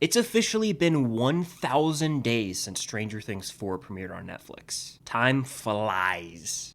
It's officially been 1,000 days since Stranger Things 4 premiered on Netflix. Time flies.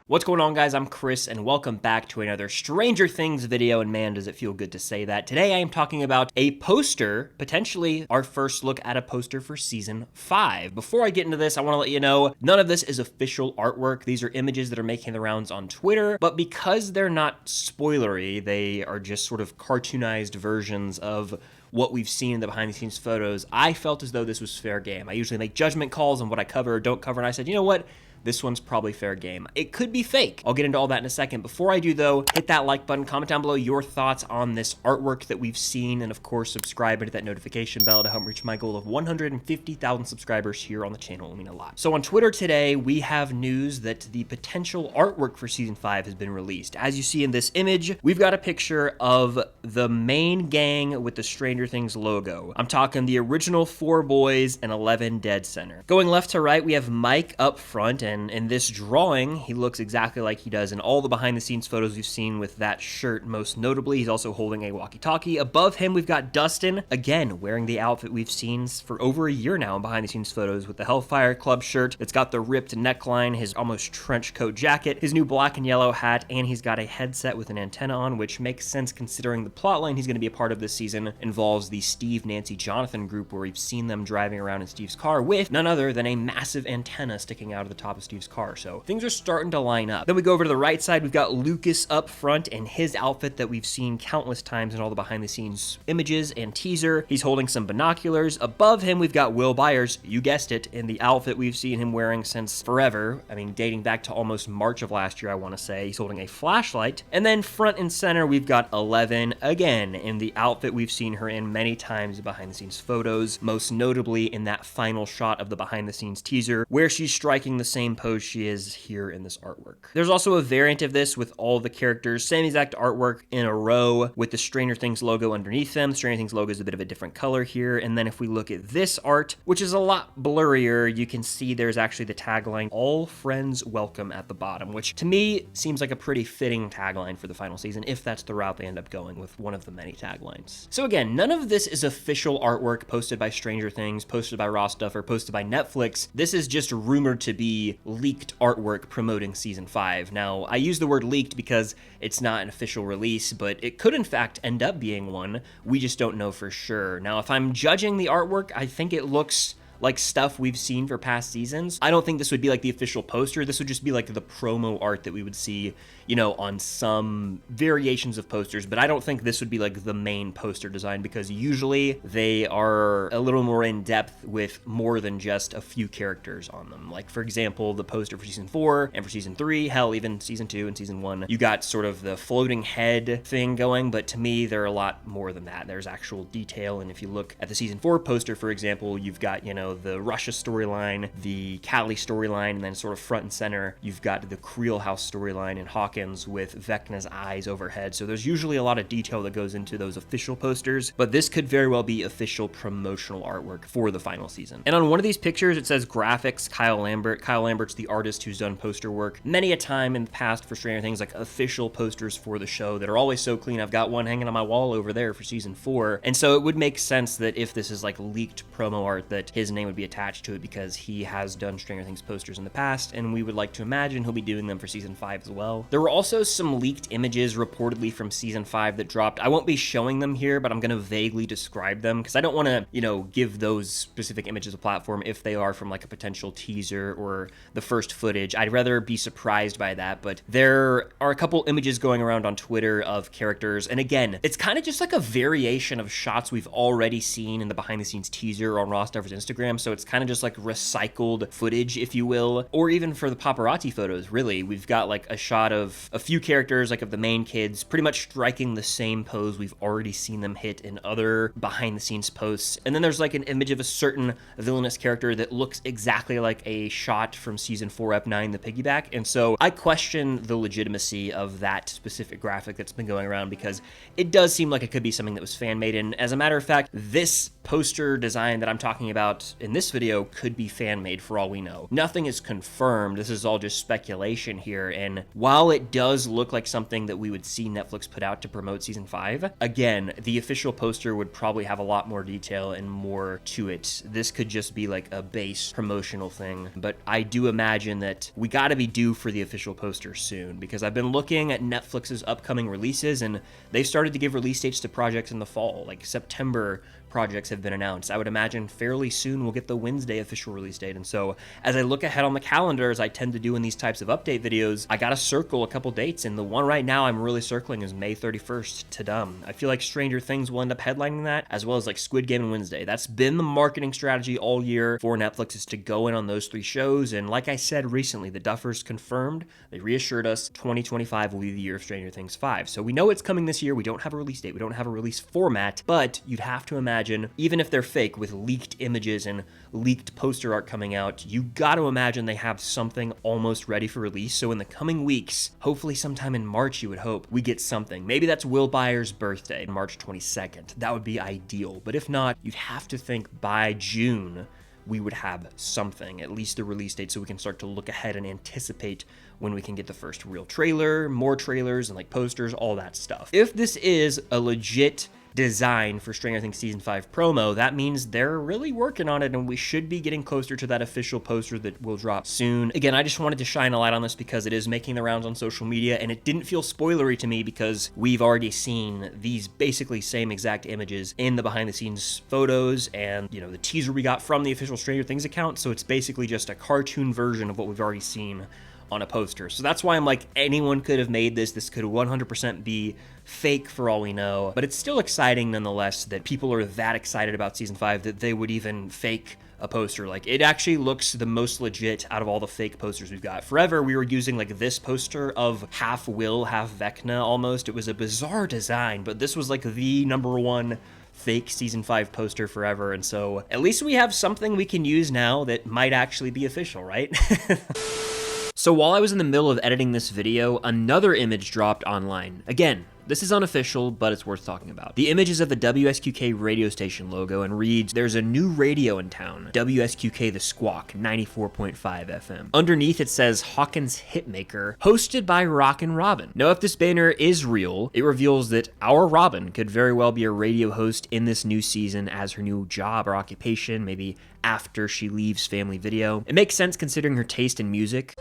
What's going on, guys? I'm Chris, and welcome back to another Stranger Things video, and man, does it feel good to say that. Today, I am talking about a poster, potentially our first look at a poster for Season 5. Before I get into this, I want to let you know, none of this is official artwork. These are images that are making the rounds on Twitter, but because they're not spoilery, they are just sort of cartoonized versions of what we've seen in the behind-the-scenes photos. I felt as though this was fair game. I usually make judgment calls on what I cover or don't cover, and I said, you know what? This one's probably fair game. It could be fake. I'll get into all that in a second. Before I do, though, hit that like button, comment down below your thoughts on this artwork that we've seen, and of course, subscribe and hit that notification bell to help reach my goal of 150,000 subscribers here on the channel. It will mean a lot. So on Twitter today, we have news that the potential artwork for Season 5 has been released. As you see in this image, we've got a picture of the main gang with the Stranger Things logo. I'm talking the original 4 boys and 11 dead center. Going left to right, we have Mike up front, and in this drawing, he looks exactly like he does in all the behind-the-scenes photos we've seen with that shirt. Most notably, he's also holding a walkie-talkie. Above him, we've got Dustin, again, wearing the outfit we've seen for over a year now in behind-the-scenes photos with the Hellfire Club shirt. It's got the ripped neckline, his almost trench coat jacket, his new black and yellow hat, and he's got a headset with an antenna on, which makes sense considering the plotline he's going to be a part of this season involves the Steve, Nancy, Jonathan group, where we've seen them driving around in Steve's car with none other than a massive antenna sticking out of the top of Steve's car. So things are starting to line up. Then we go over to the right side. We've got Lucas up front in his outfit that we've seen countless times in all the behind the scenes images and teaser. He's holding some binoculars. Above him, we've got Will Byers, you guessed it, in the outfit we've seen him wearing since forever. I mean, dating back to almost March of last year, I want to say. He's holding a flashlight. And then front and center, we've got 11, again, in the outfit we've seen her in many times behind the scenes photos, most notably in that final shot of the behind the scenes teaser, where she's striking the same pose she is here in this artwork. There's also a variant of this with all the characters, same exact artwork in a row with the Stranger Things logo underneath them. Stranger Things logo is a bit of a different color here. And then if we look at this art, which is a lot blurrier, you can see there's actually the tagline, "All friends welcome" at the bottom, which to me seems like a pretty fitting tagline for the final season, if that's the route they end up going with one of the many taglines. So again, none of this is official artwork posted by Stranger Things, posted by Ross Duffer, posted by Netflix. This is just rumored to be leaked artwork promoting Season 5. Now, I use the word leaked because it's not an official release, but it could in fact end up being one. We just don't know for sure. Now, if I'm judging the artwork, I think it looks like stuff we've seen for past seasons. I don't think this would be like the official poster. This would just be like the promo art that we would see, you know, on some variations of posters, but I don't think this would be like the main poster design because usually they are a little more in depth with more than just a few characters on them. Like, for example, the poster for Season 4 and for Season 3, hell, even Season 2 and Season 1, you got sort of the floating head thing going, but to me, they're a lot more than that. There's actual detail, and if you look at the Season 4 poster, for example, you've got, you know, the Russia storyline, the Callie storyline, and then sort of front and center, you've got the Creel House storyline in Hawkins with Vecna's eyes overhead. So there's usually a lot of detail that goes into those official posters, but this could very well be official promotional artwork for the final season. And on one of these pictures, it says graphics Kyle Lambert. Kyle Lambert's the artist who's done poster work many a time in the past for Stranger Things, like official posters for the show that are always so clean. I've got one hanging on my wall over there for Season 4. And so it would make sense that if this is like leaked promo art, that his name would be attached to it because he has done Stranger Things posters in the past, and we would like to imagine he'll be doing them for Season 5 as well. There were also some leaked images reportedly from Season 5 that dropped. I won't be showing them here, but I'm going to vaguely describe them because I don't want to, you know, give those specific images a platform if they are from like a potential teaser or the first footage. I'd rather be surprised by that, but there are a couple images going around on Twitter of characters, and again, it's kind of just like a variation of shots we've already seen in the behind the scenes teaser on Ross Duffer's Instagram, so it's kind of just like recycled footage, if you will, or even for the paparazzi photos, really. We've got like a shot of a few characters, like of the main kids, pretty much striking the same pose we've already seen them hit in other behind the scenes posts. And then there's like an image of a certain villainous character that looks exactly like a shot from Season 4, Ep 9, the piggyback. And so I question the legitimacy of that specific graphic that's been going around because it does seem like it could be something that was fan made. And as a matter of fact, this poster design that I'm talking about in this video could be fan-made for all we know. Nothing is confirmed. This is all just speculation here. And while it does look like something that we would see Netflix put out to promote season 5, again, the official poster would probably have a lot more detail and more to it. This could just be like a base promotional thing. But I do imagine that we got to be due for the official poster soon, because I've been looking at Netflix's upcoming releases and they've started to give release dates to projects in the fall. Like September projects have been announced. I would imagine fairly soon we'll get the Wednesday official release date. And so as I look ahead on the calendar, as I tend to do in these types of update videos, I gotta circle a couple dates, and the one right now I'm really circling is May 31st, Tadum. I feel like Stranger Things will end up headlining that, as well as like Squid Game and Wednesday. That's been the marketing strategy all year for Netflix, is to go in on those 3 shows. And like I said recently, the Duffers confirmed, they reassured us 2025 will be the year of Stranger Things 5. So we know it's coming this year. We don't have a release date. We don't have a release format, but you'd have to imagine, even if they're fake with leaked images and leaked poster art coming out, you got to imagine they have something almost ready for release. So in the coming weeks, hopefully sometime in March, you would hope we get something. Maybe that's Will Byers' birthday, March 22nd. That would be ideal. But if not, you'd have to think by June, we would have something, at least the release date, so we can start to look ahead and anticipate when we can get the first real trailer, more trailers, and like posters, all that stuff. If this is a legit design for Stranger Things Season 5 promo, that means they're really working on it, and we should be getting closer to that official poster that will drop soon. Again, I just wanted to shine a light on this because it is making the rounds on social media, and it didn't feel spoilery to me because we've already seen these basically same exact images in the behind the scenes photos and, you know, the teaser we got from the official Stranger Things account. So it's basically just a cartoon version of what we've already seen on a poster. So that's why I'm like, anyone could have made this. This could 100% be fake for all we know, but it's still exciting nonetheless that people are that excited about season 5 that they would even fake a poster. Like, it actually looks the most legit out of all the fake posters we've got. Forever, we were using like this poster of half Will, half Vecna almost. It was a bizarre design, but this was like the #1 fake season 5 poster forever. And so at least we have something we can use now that might actually be official, right? So while I was in the middle of editing this video, another image dropped online. Again, this is unofficial, but it's worth talking about. The image is of the WSQK radio station logo and reads, "There's a new radio in town, WSQK The Squawk, 94.5 FM. Underneath it says Hawkins Hitmaker, hosted by Rockin' Robin. Now, if this banner is real, it reveals that our Robin could very well be a radio host in this new season as her new job or occupation, maybe after she leaves Family Video. It makes sense considering her taste in music.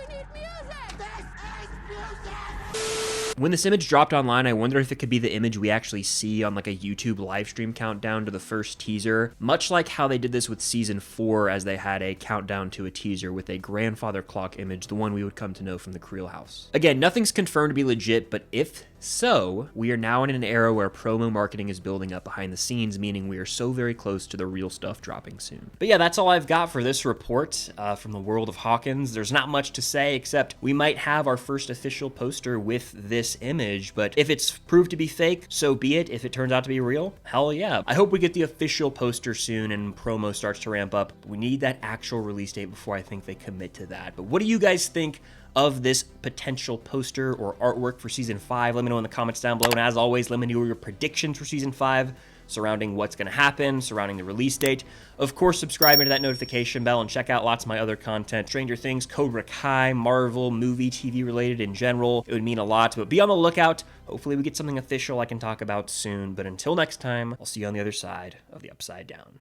When this image dropped online, I wondered if it could be the image we actually see on like a YouTube live stream countdown to the first teaser, much like how they did this with season 4 as they had a countdown to a teaser with a grandfather clock image, the one we would come to know from the Creel House. Again, nothing's confirmed to be legit, but if so, we are now in an era where promo marketing is building up behind the scenes, meaning we are so very close to the real stuff dropping soon. But yeah, that's all I've got for this report from the world of Hawkins. There's not much to say, except we might have our first official poster with this image, but if it's proved to be fake, so be it. If it turns out to be real, hell yeah. I hope we get the official poster soon and promo starts to ramp up. We need that actual release date before I think they commit to that. But what do you guys think of this potential poster or artwork for season 5? Let me know in the comments down below. And as always, let me know your predictions for season 5 surrounding what's going to happen, surrounding the release date. Of course, subscribe to that notification bell and check out lots of my other content. Stranger Things, Cobra Kai, Marvel, movie, TV related in general. It would mean a lot, but be on the lookout. Hopefully we get something official I can talk about soon. But until next time, I'll see you on the other side of the Upside Down.